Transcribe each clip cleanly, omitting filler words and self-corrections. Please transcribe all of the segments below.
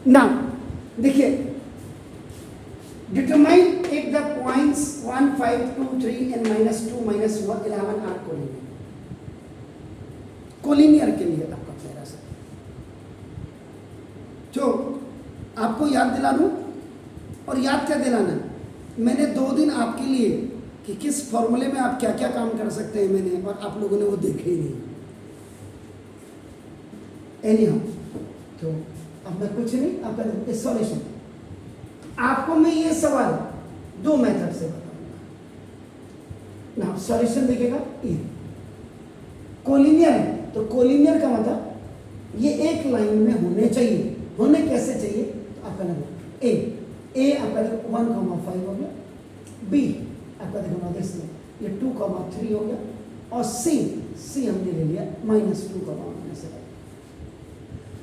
ना देखिए, determine if the points 1, 5, 2, 3 and -2, -1, 11 are collinear. Collinear के लिए आपका पहला सा जो आपको याद दिला दूं, और याद क्या दिलाना, मैंने 2 दिन आपके लिए कि किस फॉर्मूले में आप क्या क्या काम कर सकते हैं मैंने, और आप लोगों ने वो देखे ही नहीं। एनीहाउ, तो अब मैं कुछ नहीं, आपका सॉल्यूशन आपको मैं ये सवाल 2 मेथड से बताऊंगा ना। सॉल्यूशन देखिएगा, ये कोलिनियर है, तो कोलिनियर का मतलब ये एक लाइन में होने चाहिए। होने कैसे चाहिए, तो आपका नंबर ए आपका देखो 1,5 हो गया, बी आपका देखो ना दिस में ये 2,3 हो गया, और सी हमने ले लिया -2,-1।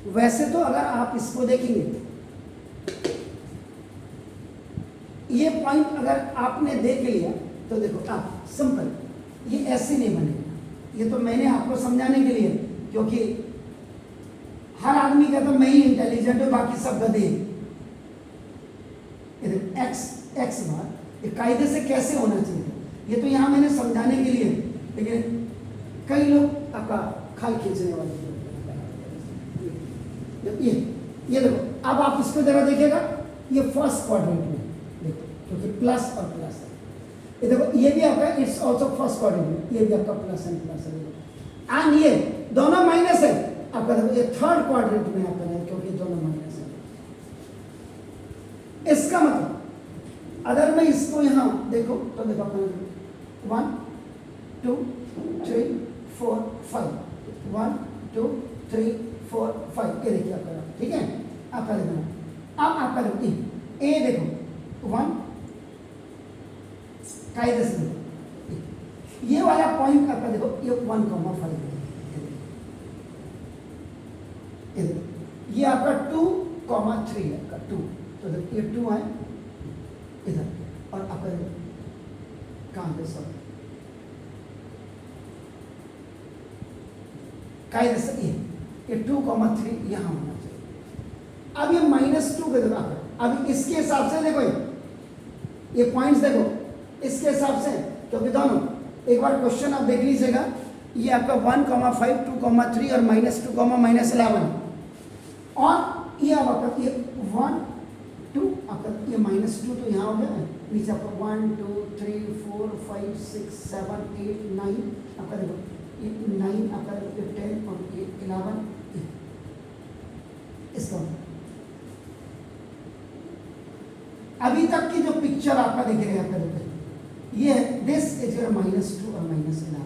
वैसे तो अगर आप इसको देखेंगे, ये पॉइंट अगर आपने देख लिया तो देखो आप सिंपल, ये ऐसे नहीं बनेगा। ये तो मैंने आपको समझाने के लिए, क्योंकि हर आदमी कहता मैं ही इंटेलिजेंट हूं, बाकी सब गधे हैं। एक्स बार ये कायदे से कैसे होना चाहिए, ये तो यहाँ मैंने समझाने के लिए, लेकिन कई लोग आपका खाल खींचने वाले। ये देखो, अब आप इसको जरा देखिएगा, ये फर्स्ट क्वाड्रेंट में देखो, क्योंकि प्लस और प्लस है। ये देखो, ये भी आपका इट्स आल्सो फर्स्ट क्वाड्रेंट में, ये भी आपका प्लस एंड प्लस है, एंड ये दोनों माइनस है आपका। देखो ये थर्ड क्वाड्रेंट में आपका है, क्योंकि दोनों माइनस है। इसका मतलब अगर मैं इसको यहां देखो तो देखो 1, 2, 3, 4, 5, 1, 2, 3, 4, 5, ये देखिए आपका, ठीक है। आपका देखो, अब आपका देखो ए देखो 1 कायदे से देखो, ये वाला पॉइंट आपका देखो, ये 1,5 ये आपका 2,3 है आपका 2, तो देखो ये 2 है इधर, और आपका कहां पे सब कायदे से ये 2,3 यहां होना चाहिए। अब ये -2 के देखो, अब इसके हिसाब से देखो, ये पॉइंट्स देखो इसके हिसाब से, क्योंकि दोनों एक बार क्वेश्चन आप देख लीजिएगा, ये आपका 1,5, 2,3 और -2, -11, और ये अब आपका ये 1, 2 आपका ये -2 तो यहाँ हो गया, नीचे आपका 1, 2, 3, 4, 5, 6, 7, 8, 9 आपका देखो, ये 9 आपका देखो, 10 और ये 11 इसका। अभी तक की जो पिक्चर आपका दिख रही है आपका देखो, ये दिस इज योर -2 और -11।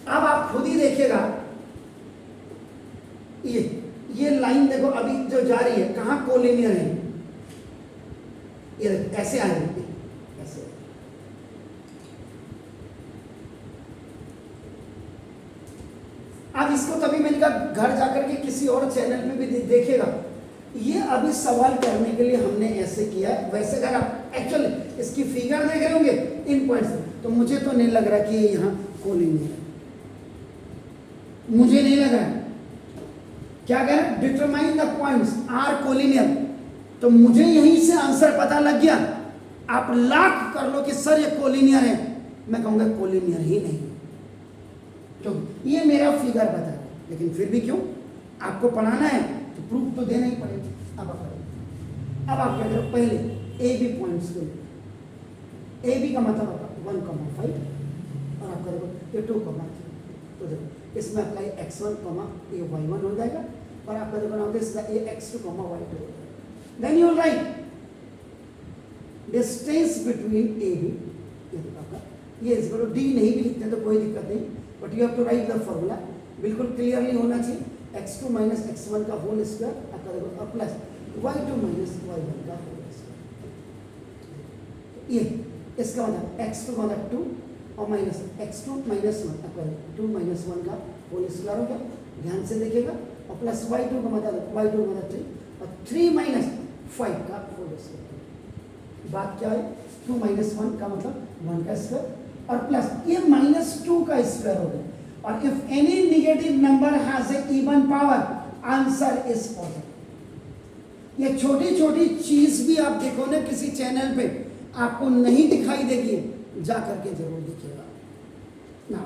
अब आप खुद ही देखिएगा, ये लाइन देखो अभी जो जा रही है कहां कोलिनियर है, ये ऐसे आ रही है, ऐसे। अब इसको तभी मैंने कहा घर जाकर के किसी और चैनल पे भी देखिएगा। ये अभी सवाल करने के लिए हमने ऐसे किया, वैसे अगर आप एक्चुअली इसकी फिगर देख रहे होंगे इन पॉइंट्स, तो मुझे तो नहीं लग रहा कि ये यहाँ कोलिनियर है, मुझे नहीं लग रहा। क्या कह रहे, determine the points are collinear, तो मुझे यहीं से आंसर पता लग गया। आप लाख कर लो कि सर ये कोलिनियर है, मैं कहूंगा कोलिनियर ही नहीं, क्योंकि ये मेरा फिगर बता है, लेकिन फिर भी क्यों आपको पढ़ाना है तो प्रूफ तो देना ही पड़ेगा। अब आप क्या करो, पहले ए बी पॉइंट्स को, ए बी का मतलब आपका 1,5 और आपका देखो ये 2,3, तो देखो इसमें आपका ये x1, ये y1 हो जाएगा, और आपका देखो ना इसका ये x2, y2। Then you write distance between A B, ये इज इक्वल टू डी, नहीं भी लिखते तो कोई दिक्कत नहीं, but you have to write the formula, बिल्कुल क्लियरली होना चाहिए। x2 - x1 का होल स्क्वायर आपका देखो, प्लस y2 - y1 का होल स्क्वायर। ये इसका मतलब x2 का मतलब 2 और माइनस x2 - 1 आपका 2 - 1 का होल स्क्वायर हो गया, ध्यान से देखिएगा, और प्लस y2 का मतलब 3 और 3 - 5 का होल स्क्वायर। बात क्या है, 2 - 1 का मतलब 1 का स्क्वायर, और प्लस ये -2 का स्क्वायर हो गया, और if any negative number has a even power answer is positive. ये छोटी छोटी चीज भी आप देखो ना किसी चैनल पे आपको नहीं दिखाई देगी, जा करके जरूर देखिएगा ना।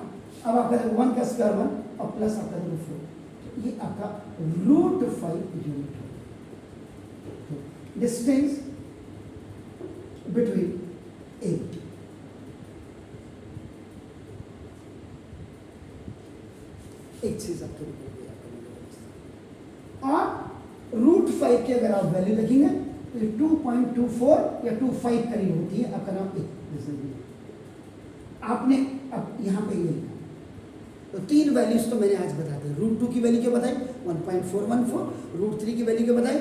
अब आपका देखो 1 का स्क्वायर 1 और प्लस आपका देखो 4, ये आपका √5 यूनिट है। डिस्टेंस बिटवीन ए, एक चीज आपको और √5 की अगर आप वैल्यू देखेंगे तो 2.24 या 25 करीब होती है आपका नाम ए। आपने अब यहाँ पे ये लिखा तो 3 वैल्यूज तो मैंने आज बता दी। √2 की वैल्यू क्या बताई 1.414, √3 की वैल्यू क्या बताई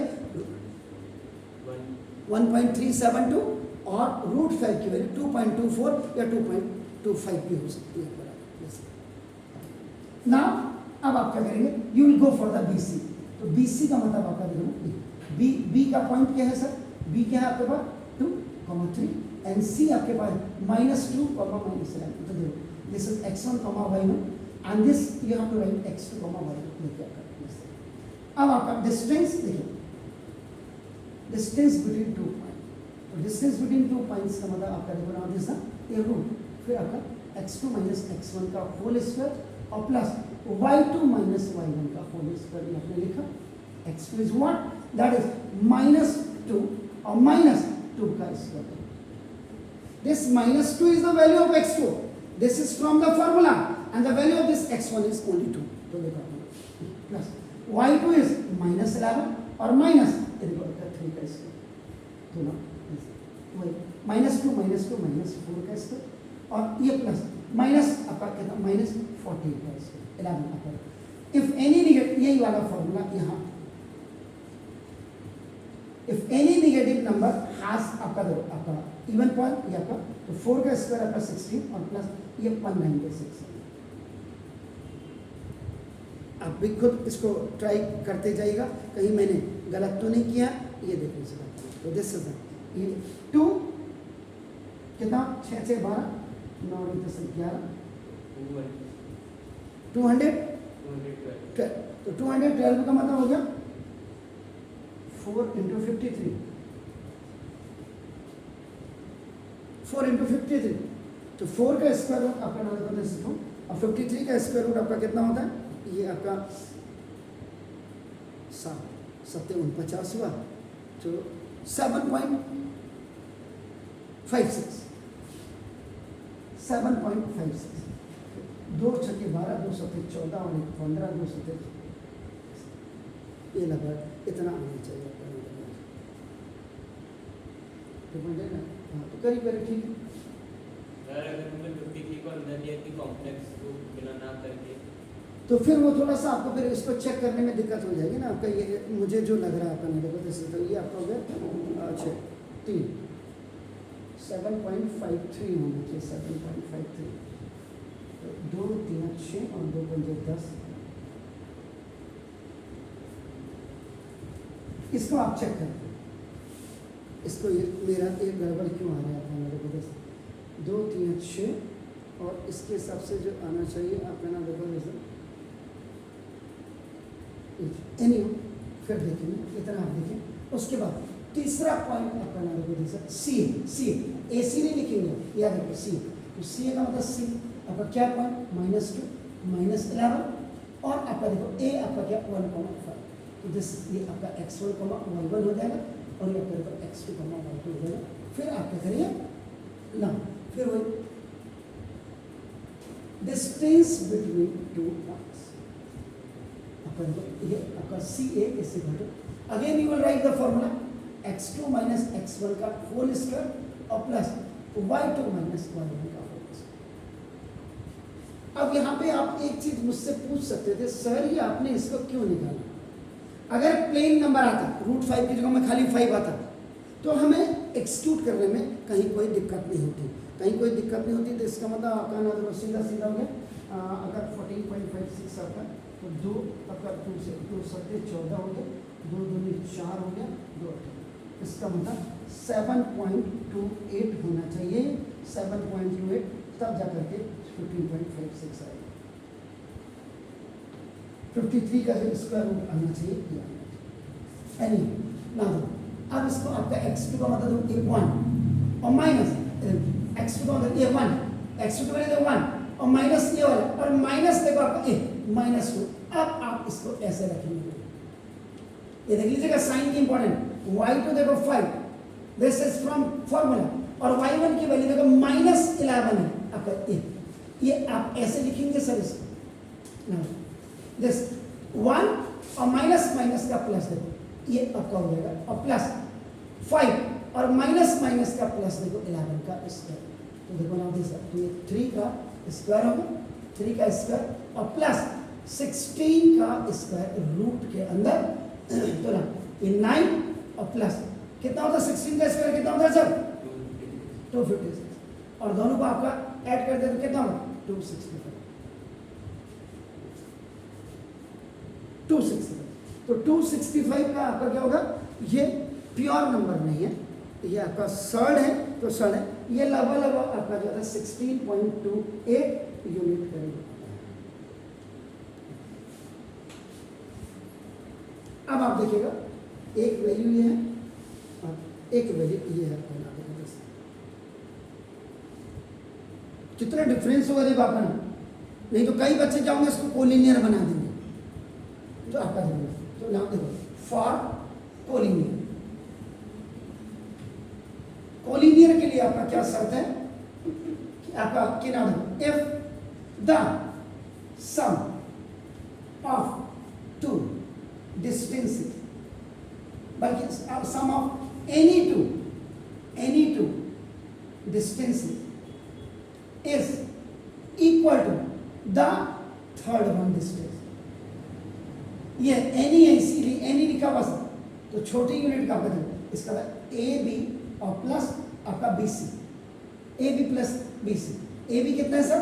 1.372 और √5 की वैल्यू 2.24 या 2.25 भी हो सकती है। ना अब आप क्या करेंगे, you will go for the BC। तो BC का मतलब आपका देखो बी का पॉइंट क्या है सर, बी क्या है आपके पास 2, 3 एंड सी आपके पास -2, -11। तो देखो this is x1, y1 and this you have to write x2, y2। अब आपका डिस्टेंस देखो, डिस्टेंस बिटवीन 2 पॉइंट, तो डिस्टेंस बिटवीन 2 पॉइंट्स का मतलब आपका देखो नाउ दिस ए रूट, फिर आपका x2 - x1 का होल स्क्वायर और प्लस y2 - y1 का होल स्क्वायर। ये आपने लिखा x2 is what, that is -2 और -2 का square. This -2 is the value of x2, this is from the formula and the value of this x1 is only 2। तो देखो plus y2 is -11 और minus 3 का square, तो ना -2 -4 का स्क्वायर और ये प्लस माइनस आपका कितना -14 का स्क्वायर 11 आपका। इफ एनी नेगेटिव, यही वाला फॉर्मूला यहाँ, if any negative number has आपका दो आपका इवन पॉइंट ये आपका, तो 4 का स्क्वायर आपका 16 और प्लस ये 196 है। आप भी खुद इसको ट्राई करते जाइएगा, कहीं मैंने गलत तो नहीं किया। ये देखो इसका तो दिस इज ये 2 कितना 6 से 12 9 10 11 212, तो 212 का मतलब हो गया 4 × 53, 4 × 53, तो 4 का स्क्वायर रूट आपका नाम करते सीखो और 53 का स्क्वायर रूट आपका कितना होता है, ये आपका 7 49 हुआ, तो 7.56 7.56, 2 छक्के 12, 2 सत्ते 14 और 15, 2 सत्ते, ये लगभग इतना आना चाहिए तो करीब करीब ठीक है। तो फिर वो थोड़ा सा आपको फिर इसको चेक करने में दिक्कत हो जाएगी ना आपका। ये मुझे जो लग रहा है आपका नहीं देखो जैसे, तो ये आपका हो गया अच्छा 3 7.53 होना चाहिए 7.53, तो 2 3 6 और 2 5 10, इसको आप चेक करते इसको, ये मेरा एक गड़बड़ क्यों आ रहा था मेरे को, 2 3 6 और इसके हिसाब से जो आना चाहिए आपका ना देखो जैसे एनी, फिर देखेंगे इतना आप देखें। उसके बाद तीसरा पॉइंट आपका नाम देखो जैसे सी ए सी नहीं लिखेंगे, याद रखो सी, तो सी का मतलब सी आपका क्या पॉइंट -2 -11 और आपका देखो ए आपका क्या 1,5, तो दिस ये आपका x1, y1 हो जाएगा और ये आपका देखो x2, y2 हो जाएगा। फिर आप क्या करिए ना, फिर वही डिस्टेंस बिटवीन 2 पॉइंट्स आपका देखो ये आपका सी ए इस again you will write the formula x2 - x1 का होल स्क्वायर और प्लस y2 - y1 का होल स्क्वायर। अब यहाँ पे आप एक चीज मुझसे पूछ सकते थे, सर ये आपने इसको क्यों निकाला? अगर प्लेन नंबर आता √5 की जगह में खाली 5 आता तो हमें एक्सक्लूड करने में कहीं कोई दिक्कत नहीं होती, कहीं कोई दिक्कत नहीं होती। तो इसका मतलब आपका ना तो सीधा सीधा हो गया, अगर 14.56 आता तो 2 आपका 2 से 2 सत्ते 14 हो गया, 2 दूनी 4 हो गया, 2 इसका मतलब 7.28 होना चाहिए, 7.28 तब जा करके 15.56 आएगा। 53 का जो स्क्वायर रूट आना चाहिए ये आना चाहिए। ना दो। अब इसको आपका x2 का मतलब ये 1 और माइनस x2 का मतलब ये 1, x2 का मतलब 1 और माइनस ये वाला और माइनस देखो आपका ये -2। अब आप इसको ऐसे रखेंगे, ये देख लीजिएगा साइन की इंपॉर्टेंट। y2 देखो 5, दिस इज फ्रॉम फॉर्मूला, और y1 की वैल्यू देखो -11 है आपका ये आप ऐसे लिखेंगे सर इसको, दिस 1 और माइनस माइनस का प्लस देखो ये आपका हो जाएगा, और प्लस 5 और माइनस माइनस का प्लस देखो 11 का स्क्वायर, तो देखो ना दिस तो ये 3 का स्क्वायर होगा, 3 का स्क्वायर और प्लस 16 का स्क्वायर रूट के अंदर, तो ना ये 9 और प्लस कितना होता है 16 का स्क्वायर कितना होता है सर 256, और दोनों को आपका ऐड कर दे तो कितना होगा 265। तो 265 का आपका क्या होगा, ये प्योर नंबर नहीं है, ये आपका सर्ड है, तो सर्ड है, ये लगभग आपका जो है 16.28 यूनिट करेगा। अब आप देखिएगा एक वैल्यू ये है और एक वैल्यू ये है, कितना डिफरेंस होगा देखो आपका, नहीं तो कई बच्चे जाओगे इसको कोलिनियर बना देंगे, तो आपका तो यहाँ देखो फॉर कोलिनियर, कोलिनियर के लिए आपका क्या शर्त है कि आपका क्या नाम है, if the sum of two distances, बल्कि sum of any two distances is equal to the third one distance, ये एनी है इसीलिए एनी लिखा बस, तो छोटी यूनिट का बदल इसका ए बी और प्लस आपका B C, A B plus B C, A B कितना है सर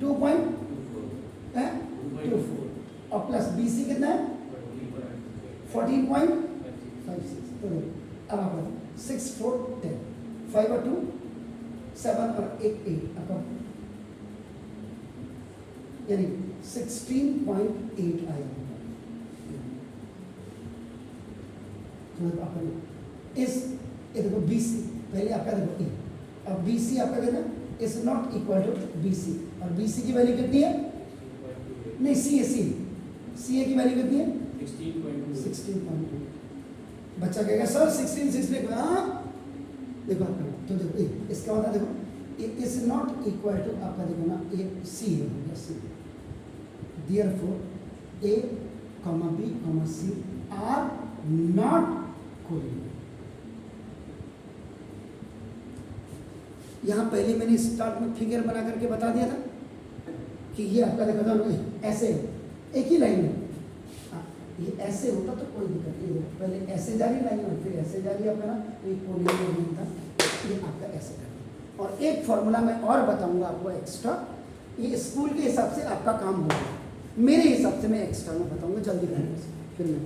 2.24 और प्लस बी सी कितना है 14.56, तो अब आप 6 4 10 5 और 2 7 और 8 आपका यानी 16.8 आया, तो इस ये देखो BC पहले आपका देखो ए, अब BC आपका कितना is not equal to BC, और BC की वैल्यू कितनी है, नहीं CA की वैल्यू कितनी है 16.2। बच्चा कहेगा सर 16 हाँ देखो आपका, तो देखो इसका मतलब देखो it is not equal to आपका देखो ना ये सी हो गया C, therefore A comma B comma C are not collinear. यहाँ पहले मैंने स्टार्ट में फिगर बना करके बता दिया था कि ये आपका देखो ना ऐसे एक ही लाइन है, ये ऐसे होता तो कोई दिक्कत नहीं, पहले ऐसे जा रही लाइन और फिर ऐसे जा रही आपका ना, तो ये कोलिनियर नहीं था, ये आपका ऐसे करना। और एक फॉर्मूला मैं और बताऊंगा आपको एक्स्ट्रा, ये स्कूल के हिसाब से आपका काम होगा, मेरे हिसाब से मैं एक्स्ट्रा में बताऊंगा, जल्दी करना फिर मैं